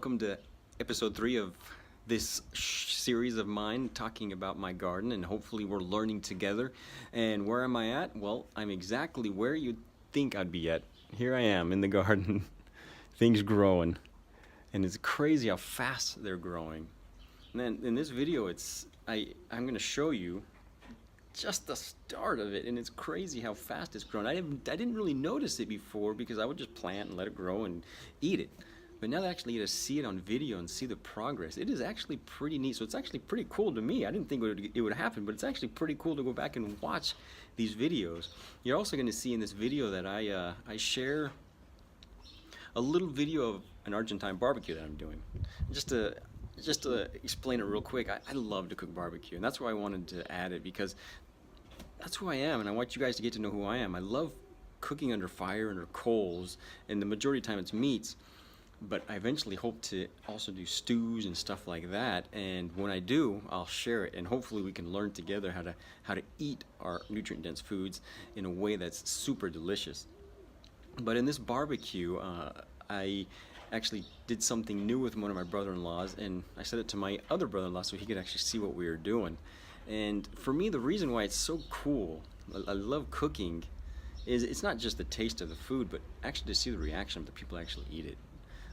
welcome to episode 3 of this series of mine talking about my garden, and hopefully we're learning together. And where am I at? Well, I'm exactly where you'd think I'd be at. Here I am in the garden, things growing, and it's crazy how fast they're growing. And then in this video, I'm going to show you just the start of it, and it's crazy how fast it's grown. I didn't really notice it before because I would just plant and let it grow and eat it. But now that I actually get to see it on video and see the progress, it is actually pretty neat. So it's actually pretty cool to me. I didn't think it would happen, but it's actually pretty cool to go back and watch these videos. You're also going to see in this video that I share a little video of an Argentine barbecue that I'm doing. Just to explain it real quick, I love to cook barbecue, and that's why I wanted to add it, because that's who I am, and I want you guys to get to know who I am. I love cooking under fire, under coals, and the majority of the time it's meats. But I eventually hope to also do stews and stuff like that, and when I do, I'll share it, and hopefully we can learn together how to eat our nutrient-dense foods in a way that's super delicious. But in this barbecue, I actually did something new with one of my brother-in-laws, and I said it to my other brother-in-law so he could actually see what we were doing. And for me, the reason why it's so cool, I love cooking, is it's not just the taste of the food, but actually to see the reaction of the people who actually eat it.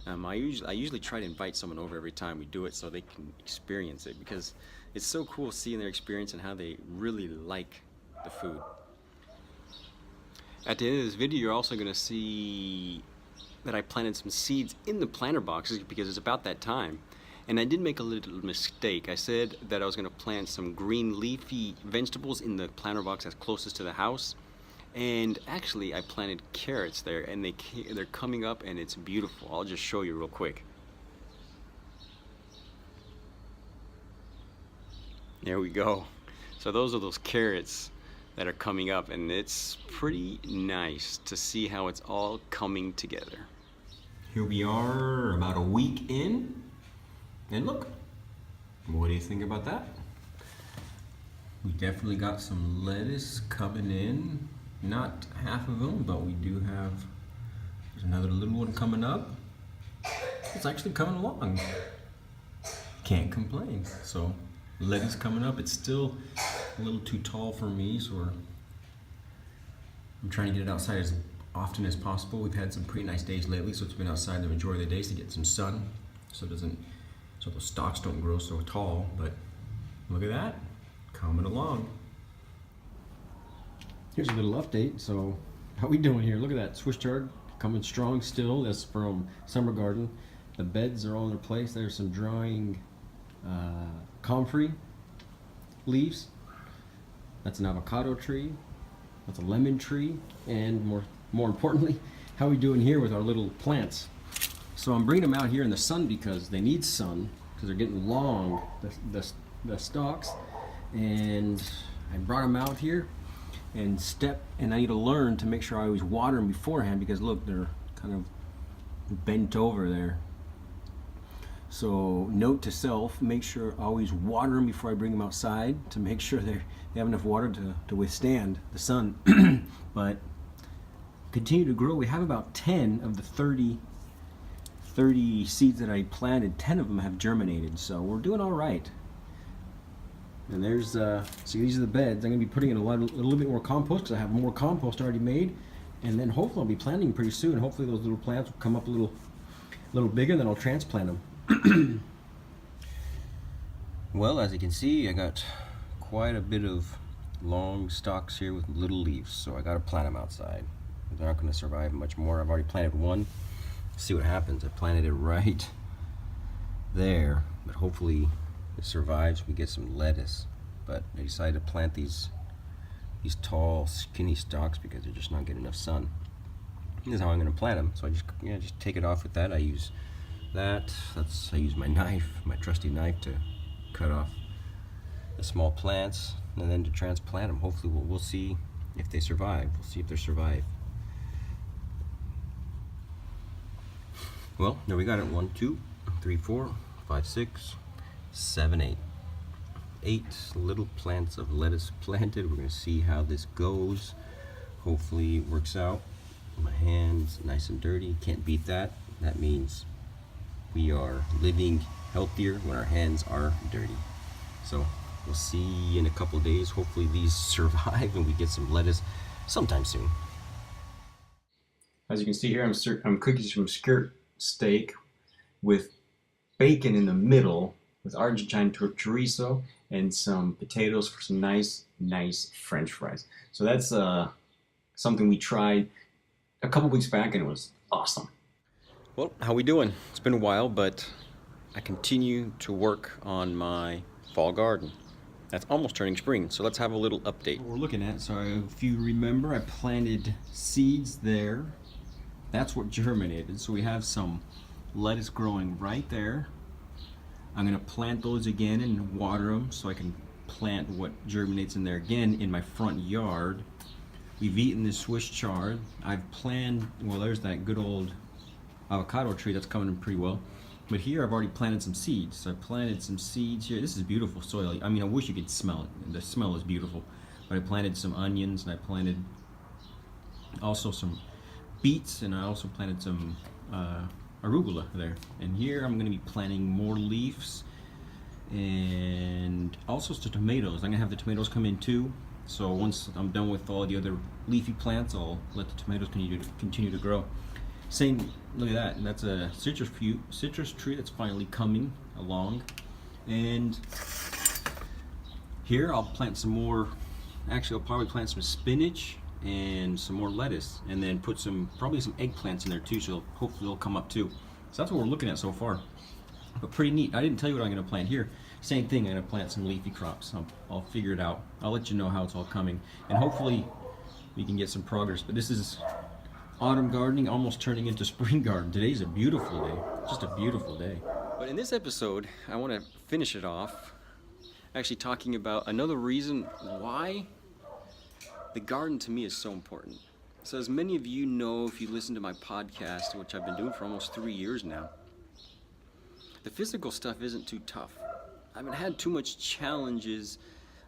I usually try to invite someone over every time we do it so they can experience it, because it's so cool seeing their experience and how they really like the food. At the end of this video, you're also going to see that I planted some seeds in the planter boxes because it's about that time. And I did make a little mistake. I said that I was going to plant some green leafy vegetables in the planter box that's closest to the house. And actually, I planted carrots there, and they're coming up, and it's beautiful. I'll just show you real quick. There we go. So those are those carrots that are coming up, and it's pretty nice to see how it's all coming together. Here we are, about a week in, and look, what do you think about that? We definitely got some lettuce coming in. Not half of them, but we do have, there's another little one coming up. It's actually coming along. Can't complain. So lettuce coming up. It's still a little too tall for me, so I'm trying to get it outside as often as possible. We've had some pretty nice days lately, so it's been outside the majority of the days to get some sun, so those stalks don't grow so tall. But look at that, coming along. Here's a little update. So how we doing here? Look at that Swiss chard coming strong still. That's from Summer Garden. The beds are all in their place. There's some drying comfrey leaves. That's an avocado tree. That's a lemon tree. And more importantly, how we doing here with our little plants? So I'm bringing them out here in the sun because they need sun, because they're getting long, the stalks. And I brought them out here and I need to learn to make sure I always water them beforehand, because look, they're kind of bent over there. So note to self, make sure I always water them before I bring them outside to make sure they have enough water to withstand the sun. But continue to grow. We have about 10 of the 30 seeds that I planted. 10 of them have germinated, so we're doing all right. And there's, so these are the beds. I'm going to be putting in a little bit more compost, because I have more compost already made. And then hopefully I'll be planting pretty soon. Hopefully those little plants will come up a little bigger, then I'll transplant them. Well, as you can see, I got quite a bit of long stalks here with little leaves, so I got to plant them outside. They're not going to survive much more. I've already planted one. See what happens. I planted it right there, but hopefully it survives. We get some lettuce, but I decided to plant these tall, skinny stalks because they're just not getting enough sun. This is how I'm going to plant them. So I just take it off with that. I use that. I use my knife, my trusty knife, to cut off the small plants, and then to transplant them. Hopefully we'll see if they survive. We'll see if they survive. Well, there we got it. 1, 2, 3, 4, 5, 6, 7, 8. 8 little plants of lettuce planted. We're going to see how this goes. Hopefully it works out. My hand's nice and dirty. Can't beat that. That means We are living healthier when our hands are dirty. So we'll see in a couple of days. Hopefully these survive and we get some lettuce sometime soon. As you can see here, I'm cooking some skirt steak with bacon in the middle, with Argentine chorizo and some potatoes for some nice French fries. So that's something we tried a couple weeks back and it was awesome. Well, how we doing? It's been a while, but I continue to work on my fall garden. That's almost turning spring, so let's have a little update. What we're looking at, so if you remember, I planted seeds there. That's what germinated, so we have some lettuce growing right there. I'm gonna plant those again and water them so I can plant what germinates in there again in my front yard. We've eaten this Swiss chard. I've planned, well, there's that good old avocado tree that's coming in pretty well. But here I've already planted some seeds. So I planted some seeds here. This is beautiful soil. I mean, I wish you could smell it. The smell is beautiful. But I planted some onions and I planted also some beets, and I also planted some arugula there. And here I'm going to be planting more leaves and also some tomatoes. I'm going to have the tomatoes come in too. So once I'm done with all the other leafy plants, I'll let the tomatoes continue to grow. Same, look at that, and that's a citrus tree that's finally coming along. And here I'll plant some more, actually I'll probably plant some spinach and some more lettuce, and then put probably some eggplants in there too, so hopefully they'll come up too. So that's what we're looking at so far. But pretty neat. I didn't tell you what I'm going to plant here. Same thing, I'm going to plant some leafy crops. I'll figure it out. I'll let you know how it's all coming, and hopefully we can get some progress. But this is autumn gardening almost turning into spring garden. Today's a beautiful day, just a beautiful day. But in this episode, I want to finish it off actually talking about another reason why the garden to me is so important. So as many of you know, if you listen to my podcast, which I've been doing for almost 3 years now, the physical stuff isn't too tough. I haven't had too much challenges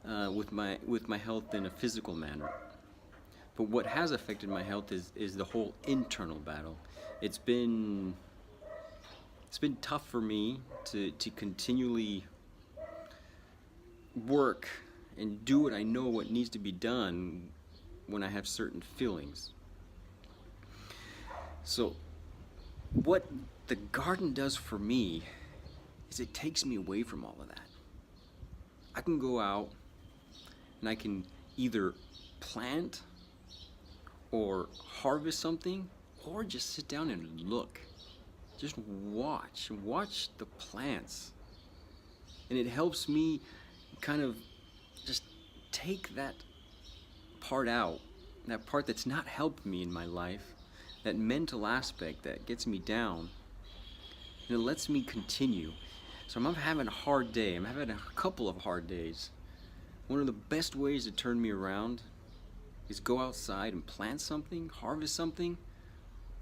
with my health in a physical manner. But what has affected my health is the whole internal battle. It's been tough for me to continually work and do what I know what needs to be done when I have certain feelings. So what the garden does for me is it takes me away from all of that. I can go out and I can either plant or harvest something, or just sit down and look. Just watch the plants. And it helps me kind of just take that part out, that part that's not helped me in my life, that mental aspect that gets me down, and it lets me continue. So I'm having a hard day. I'm having a couple of hard days. One of the best ways to turn me around is go outside and plant something, harvest something,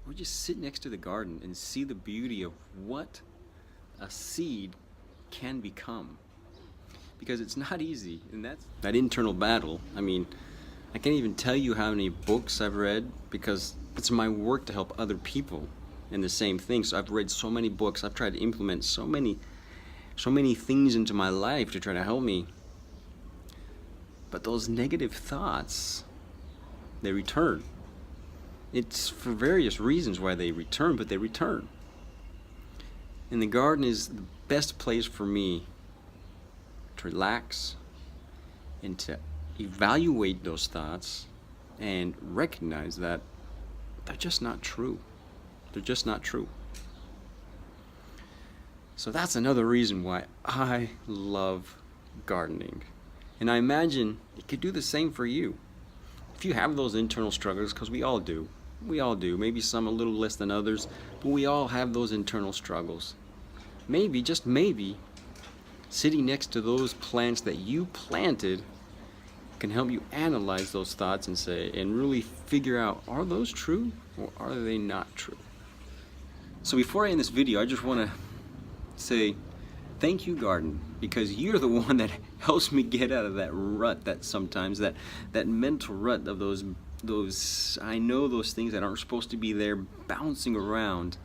or just sit next to the garden and see the beauty of what a seed can become. Because it's not easy, and that's that internal battle. I mean, I can't even tell you how many books I've read, because it's my work to help other people in the same thing. So I've read so many books. I've tried to implement so many things into my life to try to help me. But those negative thoughts, they return. It's for various reasons why they return, but they return. And the garden is the best place for me to relax and to evaluate those thoughts and recognize that they're just not true. They're just not true. So that's another reason why I love gardening. And I imagine it could do the same for you. If you have those internal struggles, because we all do. Maybe some a little less than others, but we all have those internal struggles. Maybe, just maybe, sitting next to those plants that you planted can help you analyze those thoughts and really figure out, are those true or are they not true? So before I end this video, I just want to say thank you, garden, because you're the one that helps me get out of that rut, that mental rut of those I know those things that aren't supposed to be there bouncing around.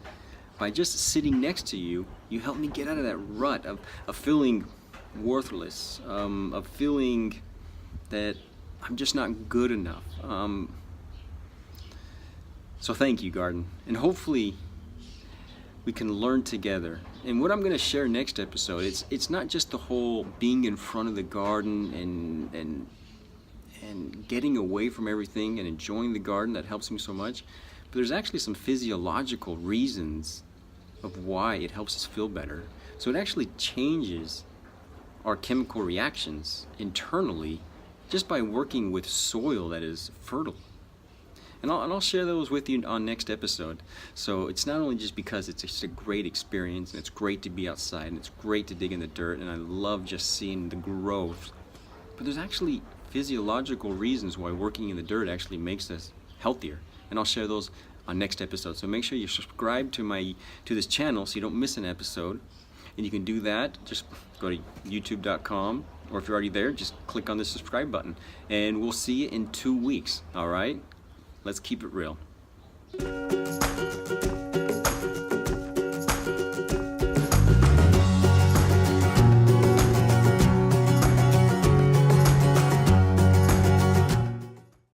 By just sitting next to you You help me get out of that rut of feeling worthless, of feeling that I'm just not good enough. So thank you, garden. And hopefully we can learn together. And what I'm going to share next episode, it's not just the whole being in front of the garden and getting away from everything and enjoying the garden that helps me so much, but there's actually some physiological reasons of why it helps us feel better. So it actually changes our chemical reactions internally just by working with soil that is fertile. And I'll share those with you on next episode. So it's not only just because it's just a great experience and it's great to be outside and it's great to dig in the dirt and I love just seeing the growth, but there's actually physiological reasons why working in the dirt actually makes us healthier. And I'll share those on next episode. So make sure you subscribe to this channel so you don't miss an episode. And you can do that, just go to youtube.com, or if you're already there, just click on the subscribe button. And we'll see you in 2 weeks, all right? Let's keep it real.